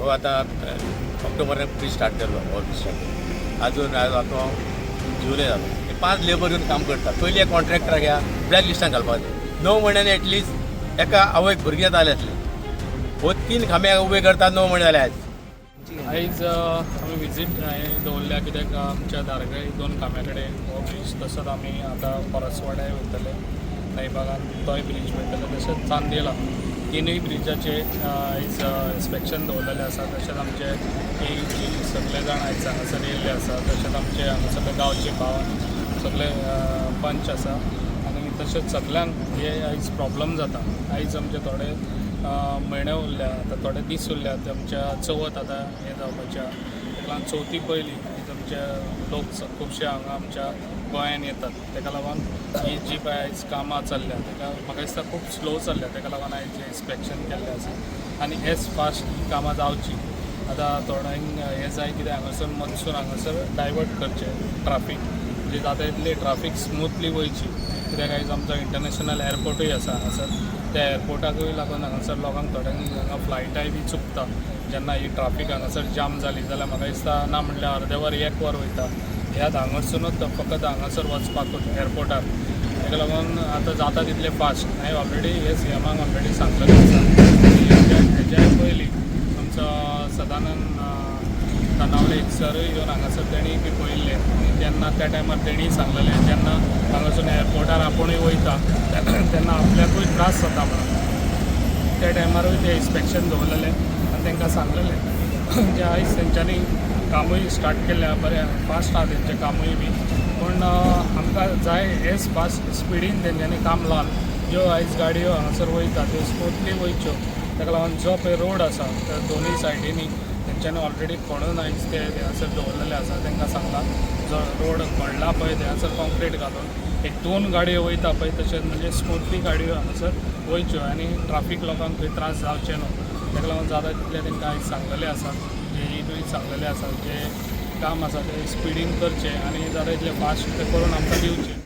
हो आता October bridge start केल्लो हो ब्रिज स्टार्ट अजून आता जुलय जालो 5 लेबर येवन काम करता. पयलीं एक कॉन्ट्रॅक्टराक ह्या ब्लॅक लिस्टान घालपाक 9 म्हयन्यांनी एटलिस्ट एका आवयक भुरगें जालें आसलें. हो 3 खांबे उबे करता 9 म्हयने जाले आयज. आयज आमी विजीट हांवें दवरल्या कित्याक आमच्या धारगळे 2 खांब्या कडेन हो ब्रिज तसोच आमी आतां परसवाड्याय वयतले लायबागान तोय ब्रिज वयतले तशेंच चांदेला तिनूय ब्रिजाचे आयज इन्स्पेक्शन दवरलेलें आसा. तशेंच आमचे AEG सगळे जाण आयज हांगासर येयल्ले आसा. तशेंच आमचे हांगासरले गांवचे भाव सगळे पंच आसा आनी तशेंच सगळ्यांक हे आयज प्रॉब्लम जाता. आयज आमचे थोडे म्हयने उरल्या आतां थोडे दीस उरल्यात आमच्या चवथ आतां हें जावपाच्या ताका लागून चवथी पयलीं आमचे लोक खुबशे हांगा आमच्या गोंयांत येतात. ताका लागून ही जी पळय आयज कामां चल्ल्या ताका म्हाका दिसता खूब स्लो चल्ल्या. ताका लागून आयज हें इन्स्पेक्शन केल्लें आसा आनी एज फास्ट ही कामां जावची. आतां थोड्यांक हें जाय कितें हांगासर मनसून हांगासर डायवर्ट करचें ट्राफीक म्हणजे जाता तितली ट्राफीक स्मुथली वयची कित्याक आयज आमचो इंटरनॅशनल एअरपोर्टूय आसा हांगासर. त्या एअरपोर्टाकूय लागून हांगासर लोकांक थोड्यांक हांगा फ्लायटाय बी चुकता. जेन्ना ही ट्राफीक हांगासर जाम जाली जाल्यार म्हाका दिसता ना म्हणल्यार अर्दे वर 1 वर वयता. ह्यात हांगासरूनच फकत हांगासर वचपाकूच एअरपोर्टार. ताका लागून आतां जाता तितले फास्ट हांवें ऑलरेडी हे CMाक ऑलरेडी सांगलेलें आसा. हेज्या पयलीं आमचो सदानंद तनावले सरूय येवन हांगासर तेणीय बी पळयल्ले आनी तेन्ना त्या टायमार तेणीय सांगलेलें जेन्ना हांगासून एअरपोर्टार आपुणूय वयता तेन्ना आपल्याकूय त्रास जाता म्हणून. त्या टायमारूय ते इन्स्पेक्शन दवरलेलें आनी तांकां सांगलेलें जे आयज तेंच्यांनी कामूय स्टार्ट केल्लें बरें फास्ट आहा तेंचें कामूय बी पूण आमकां जाय एज फास्ट स्पिडीन तेंच्यांनी काम लावन ज्यो आयज गाडयो हांगासर वयता त्यो स्मुथली वयच्यो. ताका लागून जो पळय रोड आसा त्या दोनूय सायडीनी तेंच्यांनी ऑलरेडी खणून आयज ते हांगासर दवरलेले आसा. तांकां सांगलां जो रोड खणला पळय ते हांगासर कॉन्क्रीट घालून एक 2 गाडयो वयता पळय तशेंच म्हणजे स्मुथली गाडयो हांगासर वयच्यो आनी ट्राफीक लोकांक खंय त्रास जावचे न्हू. ताका लागून जाता तितलें तांकां आयज सांगलेलें आसा. AEGूय सांगलेलें आसा जे काम आसा ते स्पिडीन करचें आनी जाता तितलें फास्ट ते करून आमकां दिवचें.